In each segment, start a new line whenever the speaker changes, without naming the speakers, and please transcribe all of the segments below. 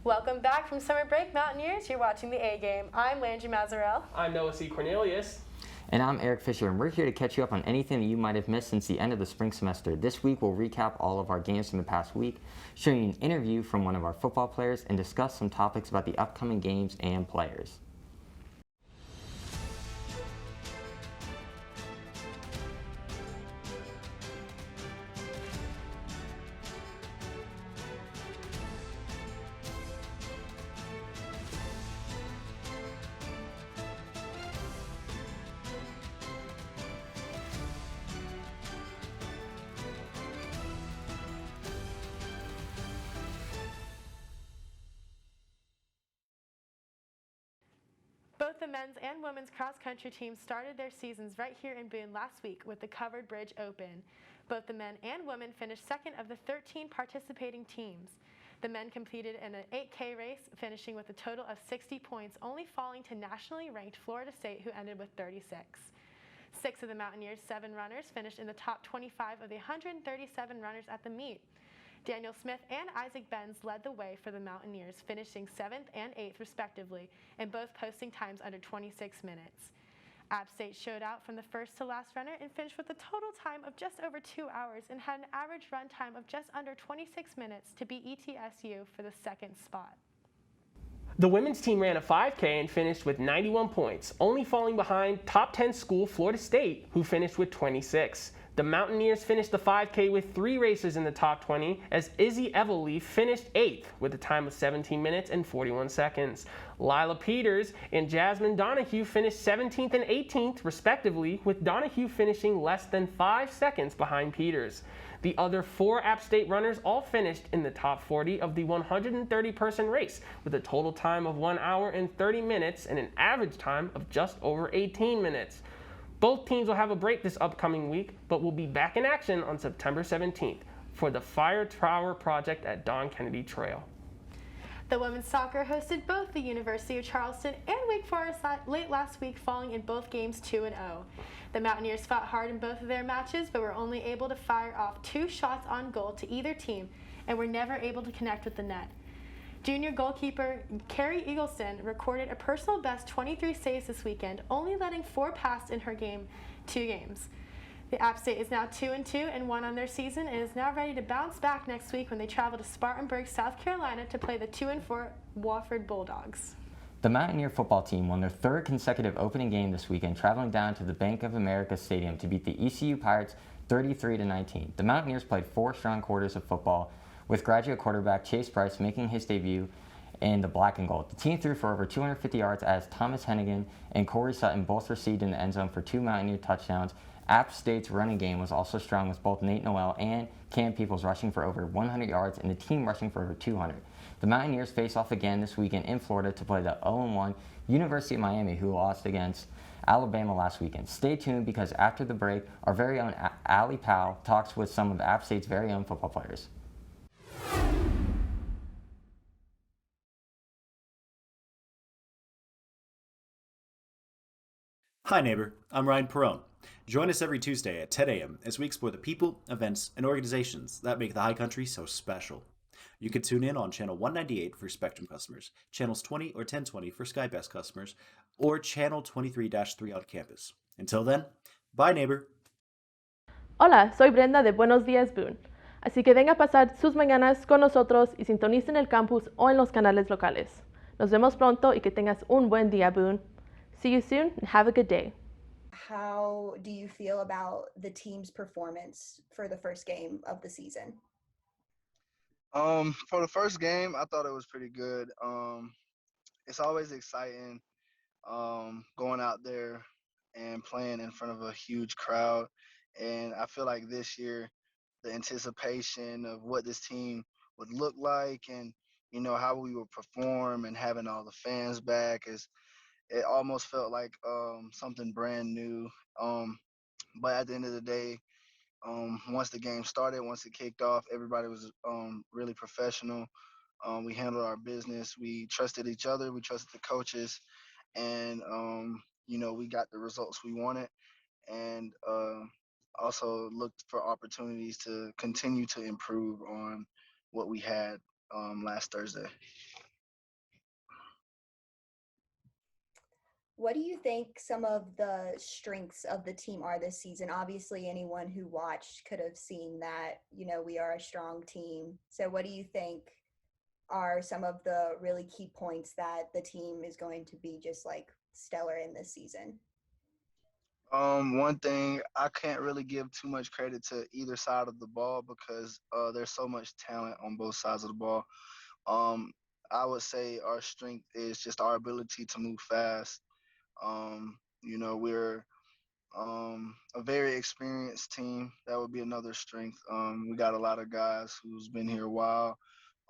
Welcome back from summer break, Mountaineers. You're watching the A Game. I'm Landry Mazzarell.
I'm Noah C. Cornelius.
And I'm Eric Fisher, and we're here to catch you up on anything that you might have missed since the end of the spring semester. This week, we'll recap all of our games from the past week, show you an interview from one of our football players, and discuss some topics about the upcoming games and players.
Both the men's and women's cross-country teams started their seasons right here in Boone last week with the Covered Bridge Open. Both the men and women finished second of the 13 participating teams. The men competed in an 8K race, finishing with a total of 60 points, only falling to nationally ranked Florida State, who ended with 36. 6 of the Mountaineers' 7 runners finished in the top 25 of the 137 runners at the meet. Daniel Smith and Isaac Benz led the way for the Mountaineers, finishing 7th and 8th respectively, and both posting times under 26 minutes. App State showed out from the first to last runner and finished with a total time of just over 2 hours and had an average run time of just under 26 minutes to beat ETSU for the second spot.
The women's team ran a 5K and finished with 91 points, only falling behind top 10 school Florida State, who finished with 26. The Mountaineers finished the 5K with 3 racers in the top 20 as Izzy Eveley finished 8th with a time of 17 minutes and 41 seconds. Lila Peters and Jasmine Donahue finished 17th and 18th respectively, with Donahue finishing less than 5 seconds behind Peters. The other 4 App State runners all finished in the top 40 of the 130-person race with a total time of 1 hour and 30 minutes and an average time of just over 18 minutes. Both teams will have a break this upcoming week, but will be back in action on September 17th for the Fire Tower Project at Don Kennedy Trail.
The women's soccer hosted both the University of Charleston and Wake Forest late last week, falling in both games 2-0. The Mountaineers fought hard in both of their matches, but were only able to fire off 2 shots on goal to either team and were never able to connect with the net. Junior goalkeeper Carrie Eagleston recorded a personal best 23 saves this weekend, only letting 4 past in her 2 games. The App State is now 2-2 and 1 on their season and is now ready to bounce back next week when they travel to Spartanburg, South Carolina to play the 2-4 Wofford Bulldogs.
The Mountaineer football team won their 3rd consecutive opening game this weekend, traveling down to the Bank of America Stadium to beat the ECU Pirates 33-19. The Mountaineers played 4 strong quarters of football, with graduate quarterback Chase Price making his debut in the black and gold. The team threw for over 250 yards as Thomas Hennigan and Corey Sutton both received in the end zone for 2 Mountaineer touchdowns. App State's running game was also strong, with both Nate Noel and Cam Peoples rushing for over 100 yards and the team rushing for over 200. The Mountaineers face off again this weekend in Florida to play the 0-1 University of Miami, who lost against Alabama last weekend. Stay tuned, because after the break, our very own Allie Powell talks with some of App State's very own football players.
Hi neighbor, I'm Ryan Perone. Join us every Tuesday at 10 a.m. as we explore the people, events, and organizations that make the High Country so special. You can tune in on Channel 198 for Spectrum customers, Channels 20 or 1020 for Skybest customers, or Channel 23-3 on campus. Until then, bye neighbor.
Hola, soy Brenda de Buenos Días Boone. Así que venga a pasar sus mañanas con nosotros y sintonice en el campus o en los canales locales. Nos vemos pronto y que tengas un buen día, Boone. See you soon and have a good day.
How do you feel about the team's performance for the first game of the season?
For the first game, I thought it was pretty good. It's always exciting going out there and playing in front of a huge crowd. And I feel like this year, the anticipation of what this team would look like and, how we would perform and having all the fans back it almost felt like something brand new. But at the end of the day, once the game started, once it kicked off, everybody was really professional. We handled our business. We trusted each other. We trusted the coaches. And, we got the results we wanted. And also looked for opportunities to continue to improve on what we had last Thursday.
What do you think some of the strengths of the team are this season? Obviously, anyone who watched could have seen that, we are a strong team. So, what do you think are some of the really key points that the team is going to be just like stellar in this season?
One thing I can't really give too much credit to either side of the ball because there's so much talent on both sides of the ball. Um, I would say our strength is just our ability to move fast. We're a very experienced team. That would be another strength. We got a lot of guys who's been here a while.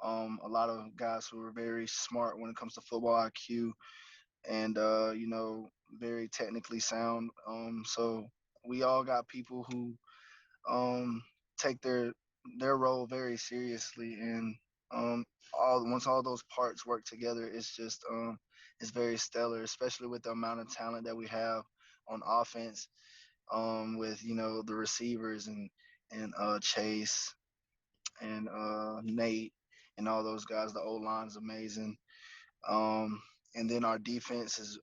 A lot of guys who are very smart when it comes to football IQ and very technically sound. So we all got people who um, take their role very seriously, and all once all those parts work together, it's very stellar, especially with the amount of talent that we have on offense, with the receivers and Chase and Nate and all those guys. The O line's amazing. Um, and then our defense is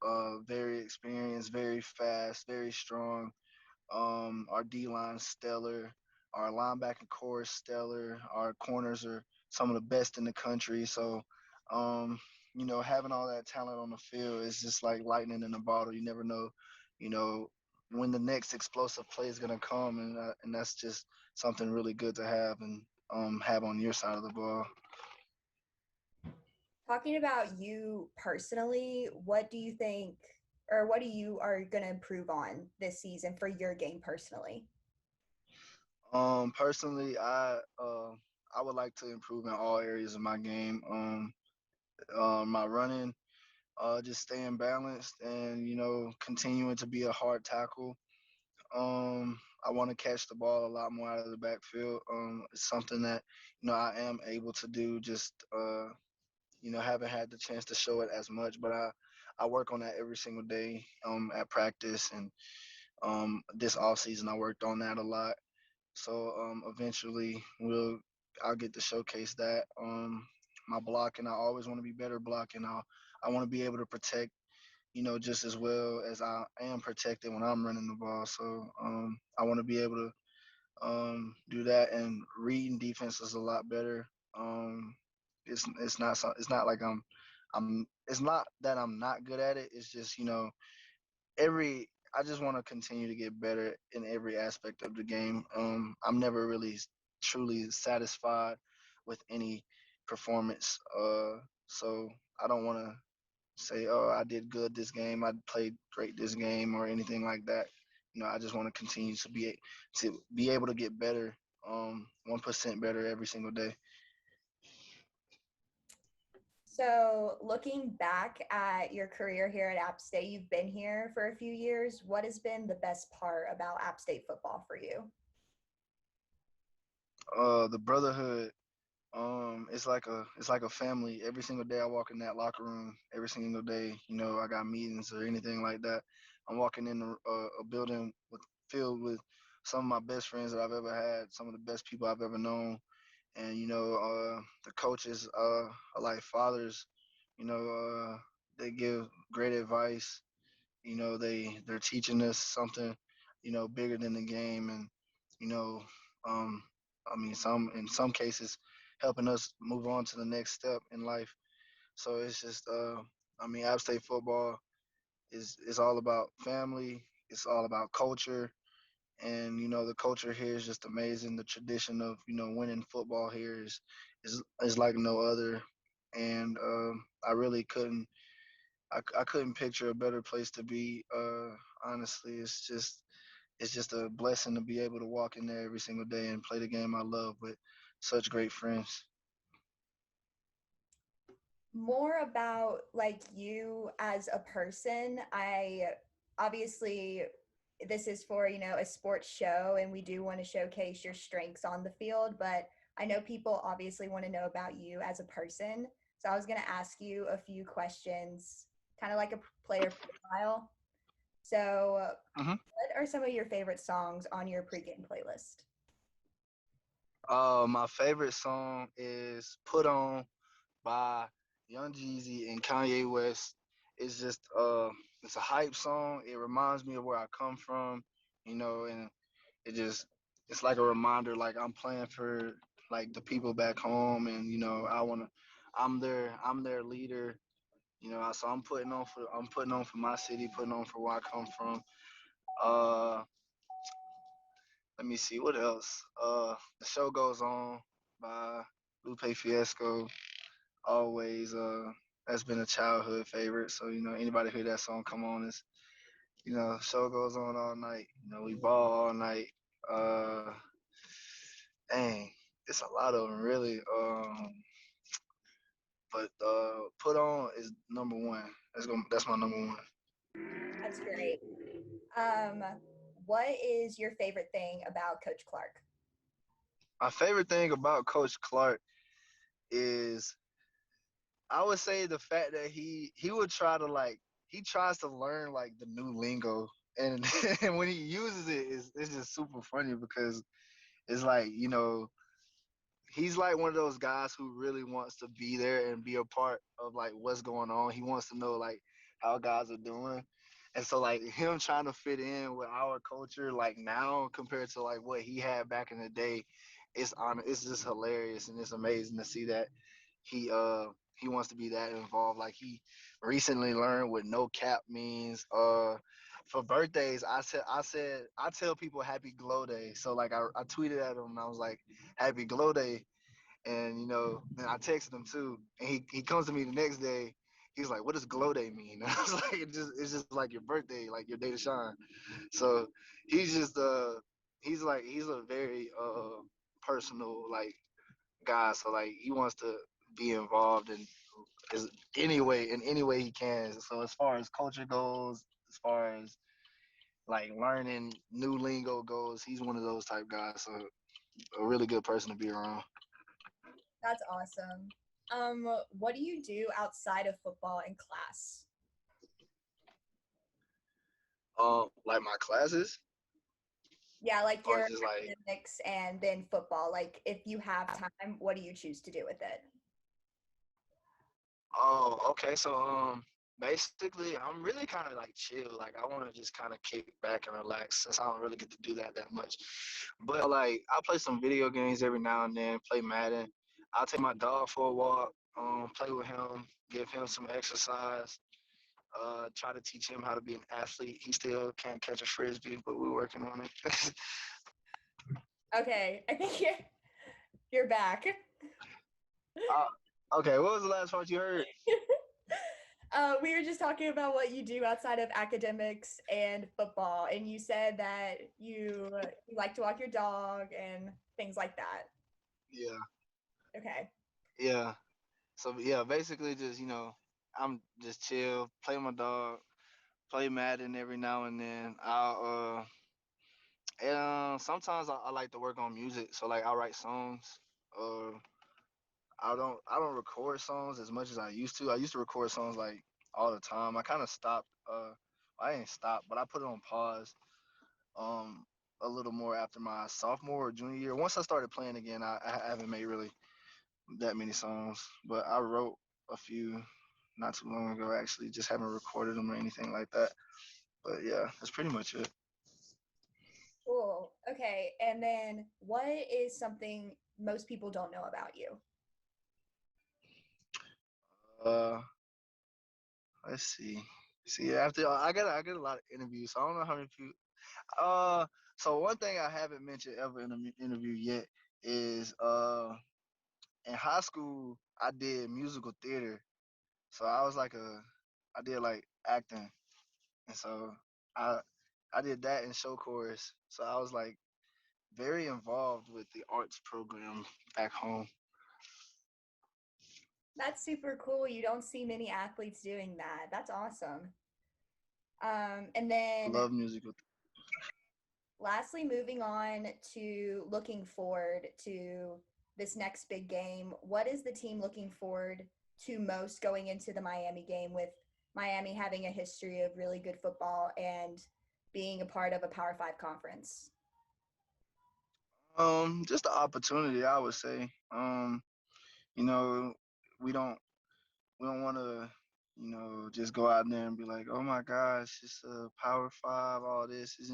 very experienced, very fast, very strong. Our D line's stellar. Our linebacking core is stellar. Our corners are some of the best in the country. So, um, having all that talent on the field is just like lightning in a bottle. You never know, you know, when the next explosive play is gonna come, and that's just something really good to have and have on your side of the ball.
Talking about you personally, what do you think or what do you are going to improve on this season for your game personally?
Personally, I would like to improve in all areas of my game. My running, just staying balanced and continuing to be a hard tackle. I want to catch the ball a lot more out of the backfield. It's something that I am able to do. Just haven't had the chance to show it as much, but I work on that every single day at practice and this off season I worked on that a lot. So eventually I'll get to showcase that. My blocking, I always want to be better blocking. I want to be able to protect, just as well as I am protected when I'm running the ball. So I want to be able to do that and reading defenses a lot better. Um, it's not like I'm it's not that I'm not good at it. It's just every I just want to continue to get better in every aspect of the game. I'm never really truly satisfied with any performance. So I don't want to say, oh, I did good this game, I played great this game, or anything like that. I just want to continue to be able to get better, 1% better every single day.
So, looking back at your career here at App State, you've been here for a few years. What has been the best part about App State football for you?
The brotherhood. It's like a family. Every single day I walk in that locker room. Every single day, I got meetings or anything like that. I'm walking in a building filled with some of my best friends that I've ever had, some of the best people I've ever known, and the coaches are like fathers. You know, they give great advice. They're teaching us something, bigger than the game, and you know, um, I mean, some in some cases, helping us move on to the next step in life. So it's just, App State football is all about family. It's all about culture, and the culture here is just amazing. The tradition of winning football here is like no other, and I really I couldn't picture a better place to be. Honestly, it's just a blessing to be able to walk in there every single day and play the game I love with such great friends.
More about like you as a person. I obviously this is for, a sports show and we do want to showcase your strengths on the field, but I know people obviously want to know about you as a person. So I was going to ask you a few questions, kind of like a player profile. So,
hmm
what are some of your favorite songs on your pregame playlist?
My favorite song is "Put On" by Young Jeezy and Kanye West, it's just it's a hype song. It reminds me of where I come from, and it just it's like a reminder. Like I'm playing for like the people back home, and I'm their leader. So I'm putting on for my city, putting on for where I come from. Uh, Let me see what else. The show goes on by Lupe Fiasco. Always, that's been a childhood favorite. So anybody hear that song come on is show goes on all night. We ball all night. Uh, Dang, it's a lot of them really. But put on is number one. That's my number one.
That's great. Um, what is your favorite thing about Coach Clark?
My favorite thing about Coach Clark is I would say the fact that he would try to he tries to learn like the new lingo, and and when he uses it, it's just super funny because it's like he's like one of those guys who really wants to be there and be a part of like what's going on. He wants to know like how guys are doing. And so like him trying to fit in with our culture like now compared to like what he had back in the day, it's just hilarious and it's amazing to see that he uh he wants to be that involved. Like he recently learned what no cap means. For birthdays, I tell people happy glow day. So like I tweeted at him and I was like happy glow day, and then I texted him too, and he comes to me the next day. He's like, "What does glow day mean?" I was like, "It's just like your birthday, like your day to shine." So he's just he's a very personal like guy. So like he wants to be involved is in any way he can. So as far as culture goes, as far as like learning new lingo goes, he's one of those type guys. So a really good person to be around.
That's awesome. What do you do outside of football and class?
Like my classes,
Yeah, like
or
your
just like
academics and then football. Like if you have time, what do you choose to do with it?
oh, okay. So basically, I'm really kind of like chill. Like I want to just kind of kick back and relax since I don't really get to do that much. But like I play some video games every now and then. Play Madden. I'll take my dog for a walk. Play with him. Give him some exercise. Try to teach him how to be an athlete. He still can't catch a frisbee, but we're working on it.
Okay, I think you're back.
Okay, what was the last part you heard?
We were just talking about what you do outside of academics and football, and you said that you like to walk your dog and things like that.
Yeah,
Okay.
yeah. So yeah, basically just I'm just chill, play my dog, play Madden every now and then. Sometimes I like to work on music, so like I write songs. Uh, I don't record songs as much as I used to. I used to record songs like all the time. I kind of stopped. I didn't stop, but I put it on pause. Um, a little more after my sophomore or junior year. Once I started playing again, I haven't made really that many songs, but I wrote a few not too long ago. Actually, just haven't recorded them or anything like that. But yeah, that's pretty much it.
Cool. Okay. And then what is something most people don't know about you?
Uh, let's see. See, after I get a lot of interviews, so I don't know how many people. Uh, so one thing I haven't mentioned ever in an interview yet is in high school I did musical theater. So I did like acting, and so I I did that in show chorus. So I was like very involved with the arts program back home.
That's super cool. You don't see many athletes doing that. That's awesome. And then
Love musical.
lastly, moving on to looking forward to this next big game, what is the team looking forward to most going into the Miami game with Miami having a history of really good football and being a part of a Power Five conference?
Just the opportunity, I would say. You know, we don't we don't want to. just go out there and be like, oh my gosh, it's a Power Five. All this is,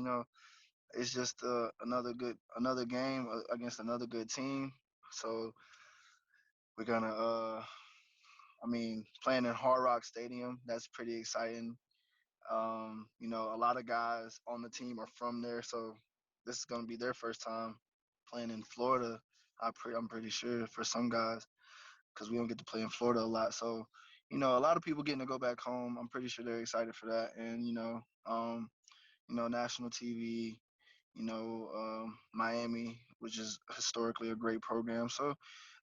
it's just another game against another good team. So we're gonna, playing in Hard Rock Stadium. That's pretty exciting. A lot of guys on the team are from there, so this is gonna be their first time playing in Florida. I'm pretty sure for some guys, because we don't get to play in Florida a lot. So, a lot of people getting to go back home. I'm pretty sure they're excited for that. And national TV. Miami, which is historically a great program. So,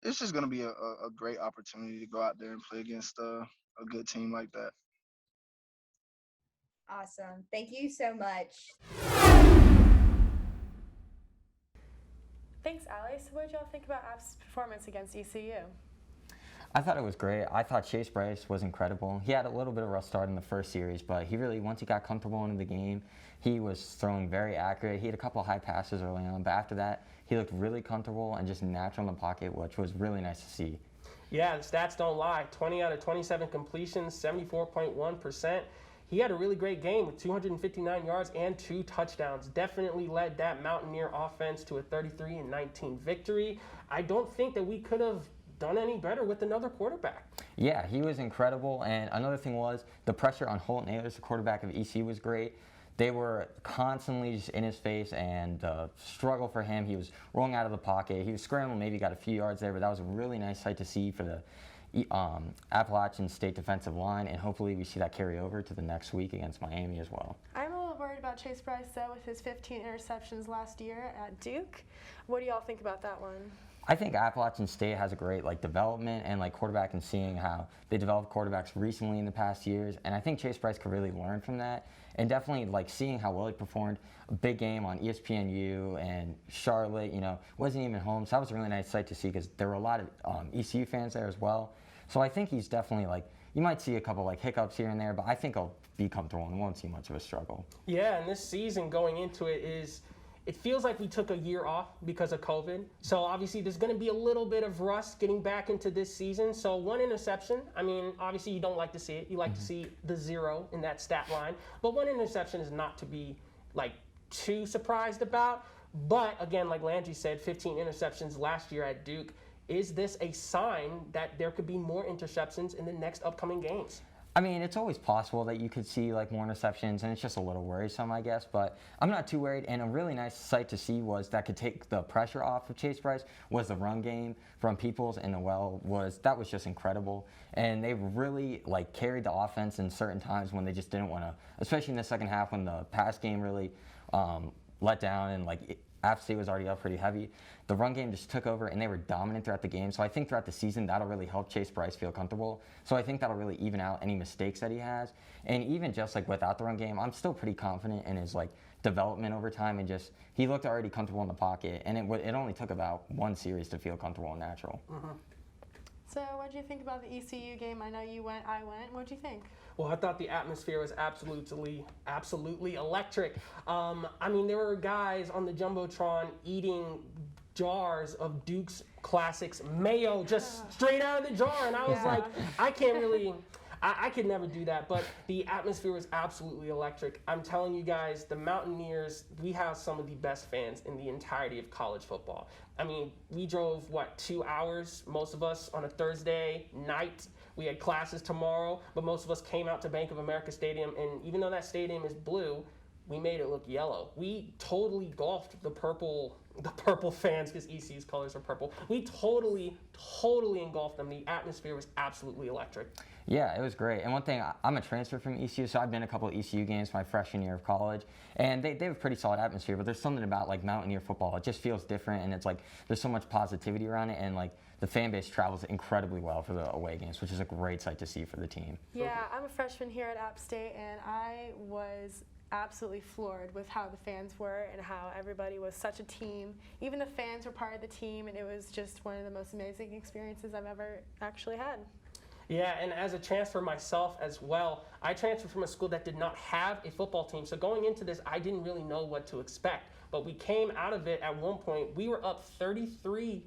it's just gonna be a great opportunity to go out there and play against a good team like that.
Awesome. Thank you so much.
Thanks, Allie. So what did y'all think about App's performance against ECU?
I thought it was great. I thought Chase Bryce was incredible. He had a little bit of a rough start in the first series, but once he got comfortable into the game, he was throwing very accurate. He had a couple of high passes early on, but after that, he looked really comfortable and just natural in the pocket, which was really nice to see.
Yeah, the stats don't lie. 20 out of 27 completions, 74.1%. He had a really great game with 259 yards and 2 touchdowns. Definitely led that Mountaineer offense to a 33-19 victory. I don't think that we could have done any better with another quarterback.
Yeah, he was incredible. And another thing was the pressure on Holton Ahlers, the quarterback of ECU, was great. They were constantly just in his face, and the struggle for him, he was rolling out of the pocket. He was scrambling, maybe got a few yards there, but that was a really nice sight to see for the Appalachian State defensive line, and hopefully we see that carry over to the next week against Miami as well.
I'm a little worried about Chase Bryce, though, with his 15 interceptions last year at Duke. What do y'all think about that one?
I think Appalachian State has a great development and quarterback, and seeing how they developed quarterbacks recently in the past years, and I think Chase Bryce could really learn from that, and definitely seeing how well he performed. A big game on ESPNU, and Charlotte, wasn't even home, so that was a really nice sight to see because there were a lot of ECU fans there as well. So I think he's definitely you might see a couple hiccups here and there, but I think he'll be comfortable and won't see much of a struggle.
Yeah, and this season going into it feels like we took a year off because of COVID. So obviously there's going to be a little bit of rust getting back into this season. So 1 interception, obviously you don't like to see it. You like to see the 0 in that stat line. But 1 interception is not to be too surprised about. But again, like Landry said, 15 interceptions last year at Duke. Is this a sign that there could be more interceptions in the next upcoming games?
It's always possible that you could see more interceptions, and it's just a little worrisome, I guess. But I'm not too worried. And a really nice sight to see was that could take the pressure off of Chase Bryce was the run game from Peoples and Noel. That was just incredible. And they really carried the offense in certain times when they just didn't want to, especially in the second half when the pass game really let down and App State was already up pretty heavy. The run game just took over, and they were dominant throughout the game. So I think throughout the season, that'll really help Chase Bryce feel comfortable. So I think that'll really even out any mistakes that he has. And even just without the run game, I'm still pretty confident in his development over time. And just he looked already comfortable in the pocket, and it only took about 1 series to feel comfortable and natural.
Mm-hmm.
So what did you think about the ECU game? I know you went, I went. What did you think?
Well, I thought the atmosphere was absolutely electric. There were guys on the Jumbotron eating jars of Duke's Classics mayo just straight out of the jar, and I was I could never do that, but the atmosphere was absolutely electric. I'm telling you guys, the Mountaineers, we have some of the best fans in the entirety of college football. We drove, 2 hours, most of us, on a Thursday night. We had classes tomorrow, but most of us came out to Bank of America Stadium, and even though that stadium is blue, we made it look yellow. We totally golfed the purple fans, because ECU's colors are purple. We totally engulfed them. The atmosphere was absolutely electric.
Yeah, it was great. And one thing, I'm a transfer from ECU, so I've been to a couple of ECU games my freshman year of college, and they have a pretty solid atmosphere, but there's something about Mountaineer football. It just feels different, and it's there's so much positivity around it, and the fan base travels incredibly well for the away games, which is a great sight to see for the team.
Yeah, I'm a freshman here at App State, and I was absolutely floored with how the fans were and how everybody was such a team. Even the fans were part of the team, and it was just one of the most amazing experiences I've ever actually had.
Yeah, and as a transfer myself as well, I transferred from a school that did not have a football team. So going into this, I didn't really know what to expect. But we came out of it at one point, we were up 33-9.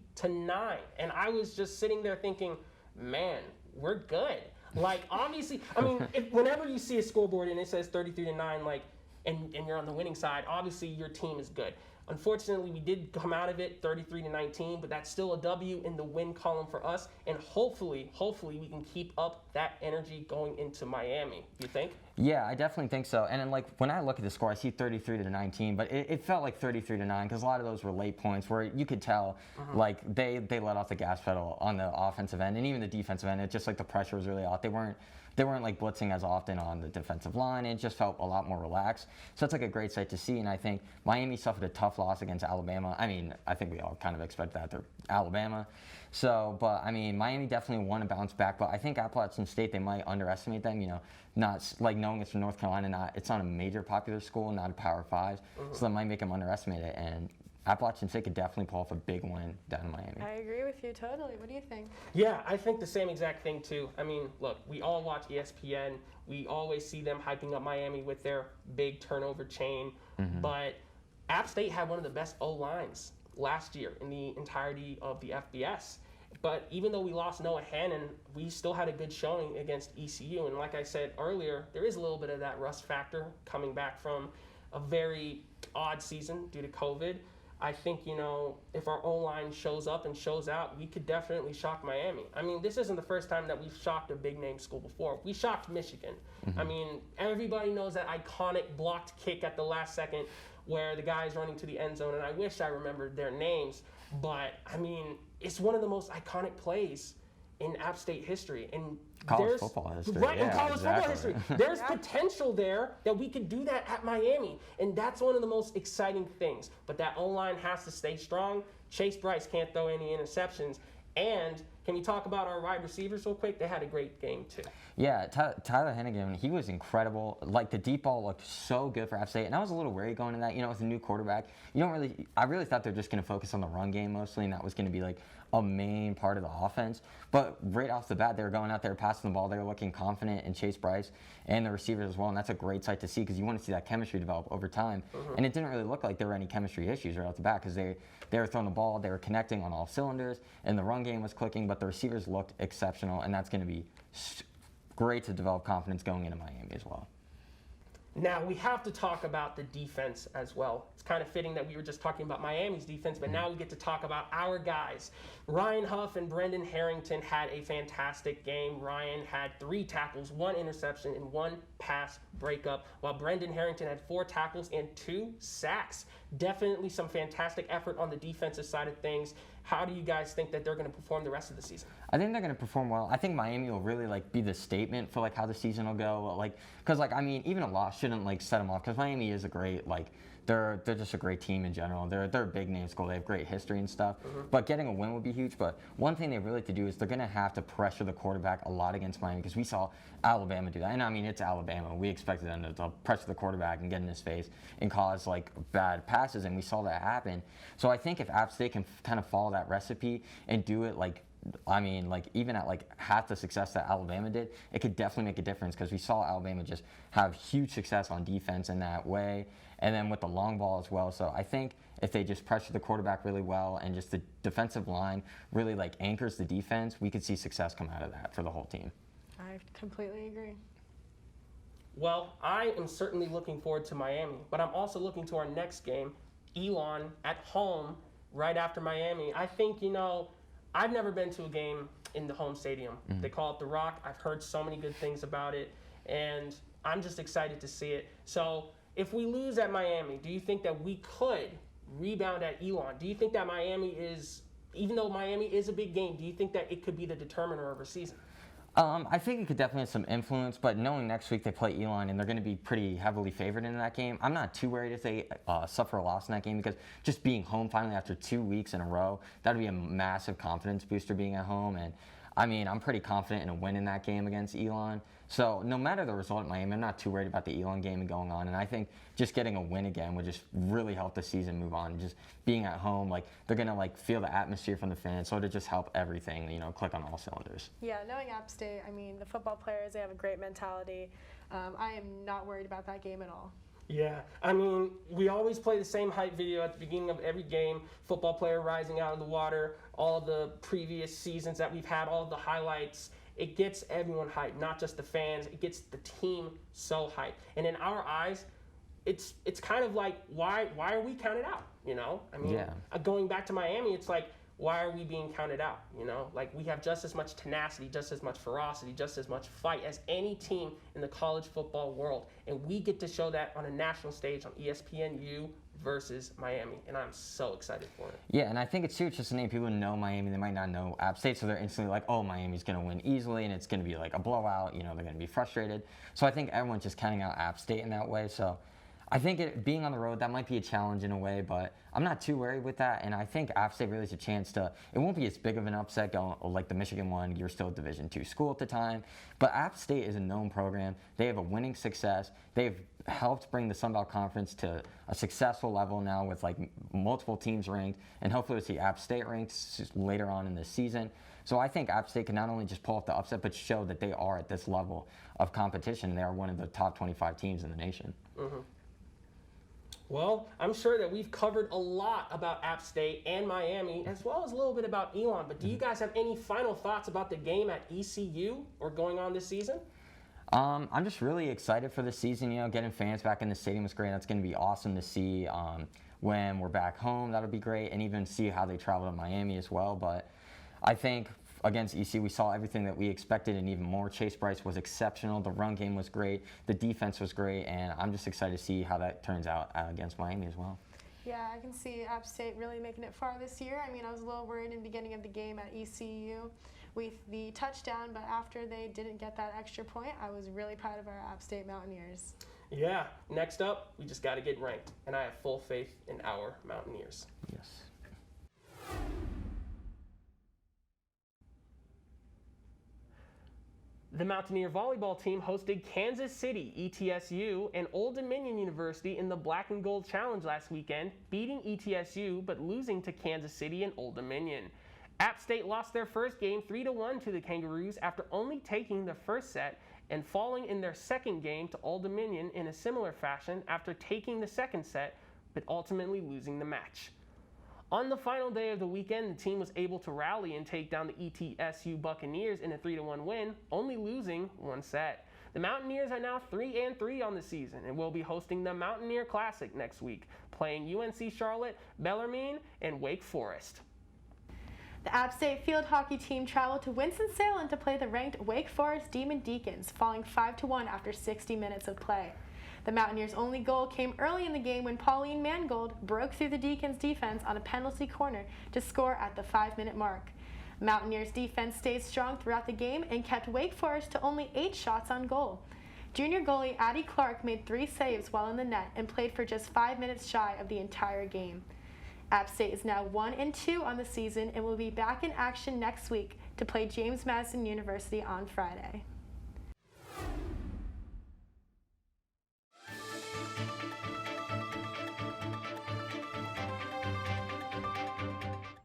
And I was just sitting there thinking, man, we're good. Like, obviously, I mean, whenever you see a scoreboard and it says 33-9, like, and you're on the winning side, obviously your team is good. Unfortunately, we did come out of it 33-19, but that's still a W in the win column for us. And hopefully we can keep up that energy going into Miami. You think?
Yeah, I definitely think so. And then, like, when I look at the score, I see 33-19, but it felt like 33-9 because a lot of those were late points where you could tell, like, they let off the gas pedal on the offensive end and even the defensive end. It's just like the pressure was really off. They weren't like blitzing as often on the defensive line. It just felt a lot more relaxed. So it's like a great sight to see. And I think Miami suffered a tough loss against Alabama. I mean, I think we all kind of expect that. They're Alabama. So, but I mean, Miami definitely won and bounced back. But I think Appalachian State, they might underestimate them. You know, not like knowing it's from North Carolina, it's not a major popular school, not a Power 5. So that might make them underestimate it. And Appalachian State could definitely pull off a big win down in Miami.
I agree with you totally. What do you think?
Yeah, I think the same exact thing too. I mean, look, we all watch ESPN. We always see them hyping up Miami with their big turnover chain. But App State had one of the best O-lines last year in the entirety of the FBS. But even though we lost Noah Hannon, we still had a good showing against ECU. And like I said earlier, there is a little bit of that rust factor coming back from a very odd season due to COVID. I think, you know, if our O-line shows up and shows out, we could definitely shock Miami. I mean, this isn't the first time that we've shocked a big-name school before. We shocked Michigan. I mean, everybody knows that iconic blocked kick at the last second where the guy's running to the end zone, and I wish I remembered their names. But, I mean, it's one of the most iconic plays in App State history. And
College football history.
Right, in
Yeah,
college football
exactly.
history. There's potential there that we could do that at Miami. And that's one of the most exciting things. But that O-line has to stay strong. Chase Bryce can't throw any interceptions. And can we talk about our wide receivers real quick? They had a great game, too.
Yeah, Tyler Hennigan, he was incredible. Like, the deep ball looked so good for App State. And I was a little worried going into that. You know, with a new quarterback, I really thought they're just going to focus on the run game mostly, and that was going to be, like, a main part of the offense. But right off the bat, they were going out there passing the ball. They were looking confident in Chase Bryce and the receivers as well. And that's a great sight to see because you want to see that chemistry develop over time. And it didn't really look like there were any chemistry issues right off the bat because they were throwing the ball, they were connecting on all cylinders, and the run game was clicking, but the receivers looked exceptional, and that's going to be great to develop confidence going into Miami as well.
Now, we have to talk about the defense as well. It's kind of fitting that we were just talking about Miami's defense, but now we get to talk about our guys. Ryan Huff and Brendan Harrington had a fantastic game. Ryan had 3 tackles, 1 interception, and 1 pass breakup, while Brendan Harrington had 4 tackles and 2 sacks. Definitely some fantastic effort on the defensive side of things. How do you guys think that they're going to perform the rest of the season?
I think they're going to perform well. I think Miami will really be the statement for how the season will go. Because I mean, even a loss shouldn't set them off. Because Miami is a great they're just a great team in general. They're a big name school. They have great history and stuff. But getting a win would be huge. But one thing they really have to do is they're going to have to pressure the quarterback a lot against Miami because we saw Alabama do that. And I mean, it's Alabama. We expected them to pressure the quarterback and get in his face and cause bad passes, and we saw that happen. So I think if App State can kind of follow that recipe and do it even at half the success that Alabama did, it could definitely make a difference because we saw Alabama just have huge success on defense in that way, and then with the long ball as well. So I think if they just pressure the quarterback really well and just the defensive line really anchors the defense, we could see success come out of that for the whole team.
I completely agree.
Well, I am certainly looking forward to Miami, but I'm also looking to our next game, Elon at home, right after Miami. I think, I've never been to a game in the home stadium. They call it The Rock. I've heard so many good things about it, and I'm just excited to see it. So if we lose at Miami, do you think that we could rebound at Elon? Do you think that even though Miami is a big game, do you think that it could be the determiner of our season?
I think it could definitely have some influence, but knowing next week they play Elon and they're going to be pretty heavily favored in that game, I'm not too worried if they suffer a loss in that game because just being home finally after 2 weeks in a row, that would be a massive confidence booster being at home. And I mean, I'm pretty confident in a win in that game against Elon. So no matter the result at Miami, I'm not too worried about the Elon game going on. And I think just getting a win again would just really help the season move on. Just being at home, they're going to feel the atmosphere from the fans. So it'll just help everything, click on all cylinders.
Yeah, knowing App State, I mean, the football players, they have a great mentality. I am not worried about that game at all.
Yeah, I mean, we always play the same hype video at the beginning of every game. Football player rising out of the water, all the previous seasons that we've had, all the highlights. it gets everyone hyped, not just the fans. It gets the team so hyped. And in our eyes, it's kind of like, why are we counted out? You know, I mean, going back to Miami, it's like, why are we being counted out? You know, like we have just as much tenacity, just as much ferocity, just as much fight as any team in the college football world. And we get to show that on a national stage on ESPNU versus Miami. And I'm so excited for it.
Yeah, and I think it's too, just to name people who know Miami, they might not know App State, so they're instantly like, oh, Miami's going to win easily, and it's going to be like a blowout. You know, they're going to be frustrated. So I think everyone's just counting out App State in that way. So I think being on the road, that might be a challenge in a way, but I'm not too worried with that. And I think App State really has a chance to, it won't be as big of an upset going like the Michigan one. You're still a Division II school at the time. But App State is a known program. They have a winning success. They've helped bring the Sun Belt Conference to a successful level now with like multiple teams ranked. And hopefully we'll see App State ranked later on in this season. So I think App State can not only just pull off the upset, but show that they are at this level of competition. They are one of the top 25 teams in the nation.
Mm-hmm. Well, I'm sure that we've covered a lot about App State and Miami, as well as a little bit about Elon. But do you guys have any final thoughts about the game at ECU or going on this season?
I'm just really excited for the season. You know, getting fans back in the stadium was great. That's going to be awesome to see when we're back home. That'll be great, and even see how they travel to Miami as well. But I think against ECU, we saw everything that we expected and even more. Chase Bryce was exceptional. The run game was great. The defense was great, and I'm just excited to see how that turns out against Miami as well.
Yeah, I can see App State really making it far this year. I mean, I was a little worried in the beginning of the game at ECU with the touchdown, but after they didn't get that extra point, I was really proud of our App State Mountaineers.
Yeah, next up, we just got to get ranked, and I have full faith in our Mountaineers.
Yes.
The Mountaineer volleyball team hosted Kansas City, ETSU, and Old Dominion University in the Black and Gold Challenge last weekend, beating ETSU but losing to Kansas City and Old Dominion. App State lost their first game 3-1 to the Kangaroos after only taking the first set and falling in their second game to Old Dominion in a similar fashion after taking the second set but ultimately losing the match. On the final day of the weekend, the team was able to rally and take down the ETSU Buccaneers in a 3-1 win, only losing one set. The Mountaineers are now 3-3 on the season and will be hosting the Mountaineer Classic next week, playing UNC Charlotte, Bellarmine, and Wake Forest.
The App State field hockey team traveled to Winston-Salem to play the ranked Wake Forest Demon Deacons, falling 5-1 after 60 minutes of play. The Mountaineers' only goal came early in the game when Pauline Mangold broke through the Deacons' defense on a penalty corner to score at the 5-minute mark. Mountaineers' defense stayed strong throughout the game and kept Wake Forest to only 8 shots on goal. Junior goalie Addie Clark made 3 saves while in the net and played for just 5 minutes shy of the entire game. App State is now 1-2 on the season and will be back in action next week to play James Madison University on Friday.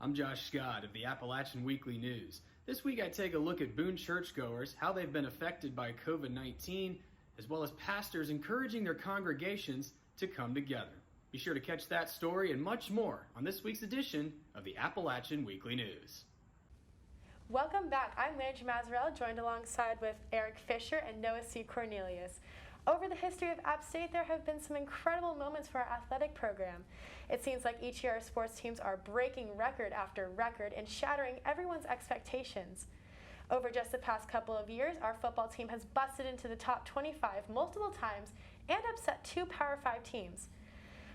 I'm Josh Scott of the Appalachian Weekly News. This week I take a look at Boone churchgoers, how they've been affected by COVID-19, as well as pastors encouraging their congregations to come together. Be sure to catch that story and much more on this week's edition of the Appalachian Weekly News.
Welcome back. I'm Landry Mazarella, joined alongside with Eric Fisher and Noah C. Cornelius. Over the history of App State, there have been some incredible moments for our athletic program. It seems like each year our sports teams are breaking record after record and shattering everyone's expectations. Over just the past couple of years, our football team has busted into the top 25 multiple times and upset 2 Power 5 teams.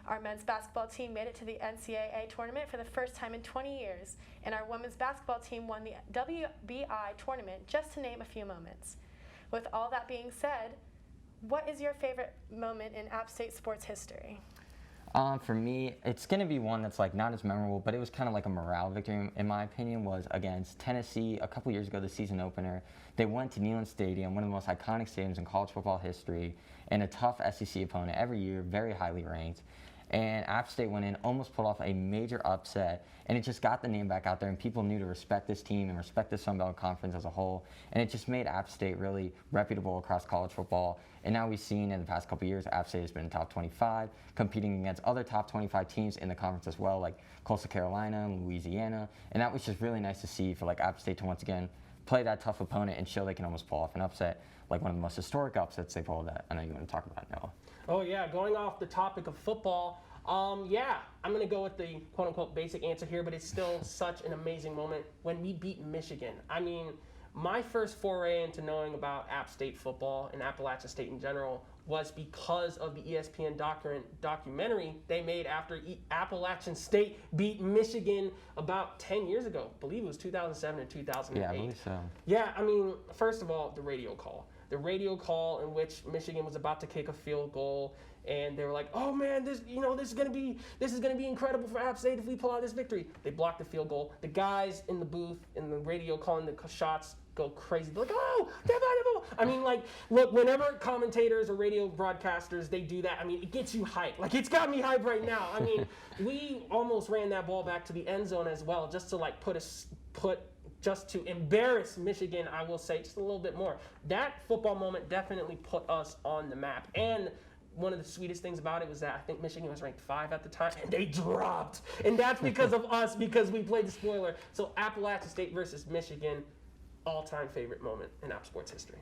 Our men's basketball team made it to the NCAA tournament for the first time in 20 years, and our women's basketball team won the WBI tournament, just to name a few moments. With all that being said, what is your favorite moment in App State sports history?
For me, it's going to be one that's like not as memorable, but it was kind of like a morale victory, in my opinion, was against Tennessee a couple years ago, the season opener. They went to Neyland Stadium, one of the most iconic stadiums in college football history, and a tough SEC opponent every year, very highly ranked. And App State went in, almost pulled off a major upset, and it just got the name back out there, and people knew to respect this team and respect the Sun Belt Conference as a whole, and it just made App State really reputable across college football. And now we've seen in the past couple of years, App State has been in top 25, competing against other top 25 teams in the conference as well, like Coastal Carolina and Louisiana, and that was just really nice to see for like App State to once again play that tough opponent and show they can almost pull off an upset, like one of the most historic upsets they pulled that I know you want to talk about, Noah.
Oh yeah, going off the topic of football, I'm going to go with the quote-unquote basic answer here, but it's still such an amazing moment when we beat Michigan. I mean, my first foray into knowing about App State football and Appalachian State in general was because of the ESPN documentary they made after Appalachian State beat Michigan about 10 years ago. I believe it was 2007 and 2008.
Yeah, I believe so.
Yeah, I mean, first of all, the radio call. The radio call in which Michigan was about to kick a field goal, and they were like, "Oh man, this is gonna be incredible for App State if we pull out this victory." They blocked the field goal. The guys in the booth in the radio calling the shots go crazy. They're like, "Oh, I mean, like, look, whenever commentators or radio broadcasters they do that, I mean, it gets you hyped. Like, it's got me hyped right now. I mean, we almost ran that ball back to the end zone as well, just to like just to embarrass Michigan, I will say, just a little bit more. That football moment definitely put us on the map. And one of the sweetest things about it was that I think Michigan was ranked 5 at the time, and they dropped. And that's because of us, because we played the spoiler. So Appalachian State versus Michigan, all-time favorite moment in App Sports history.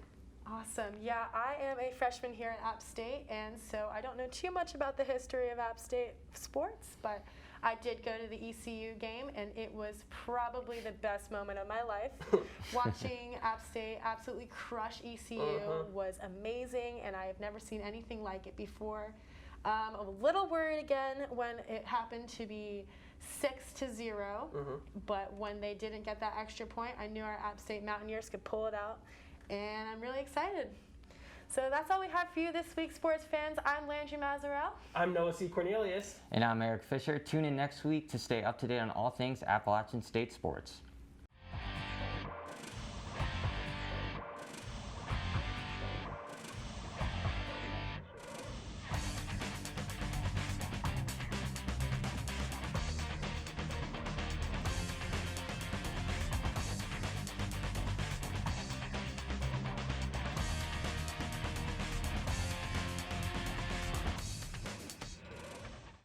Awesome. Yeah, I am a freshman here at App State, and so I don't know too much about the history of App State sports, but I did go to the ECU game, and it was probably the best moment of my life. Watching App State absolutely crush ECU was amazing, and I have never seen anything like it before. I'm a little worried again when it happened to be 6-0, but when they didn't get that extra point, I knew our App State Mountaineers could pull it out, and I'm really excited. So that's all we have for you this week, sports fans. I'm Landry Mazarel.
I'm Noah C. Cornelius.
And I'm Eric Fisher. Tune in next week to stay up to date on all things Appalachian State sports.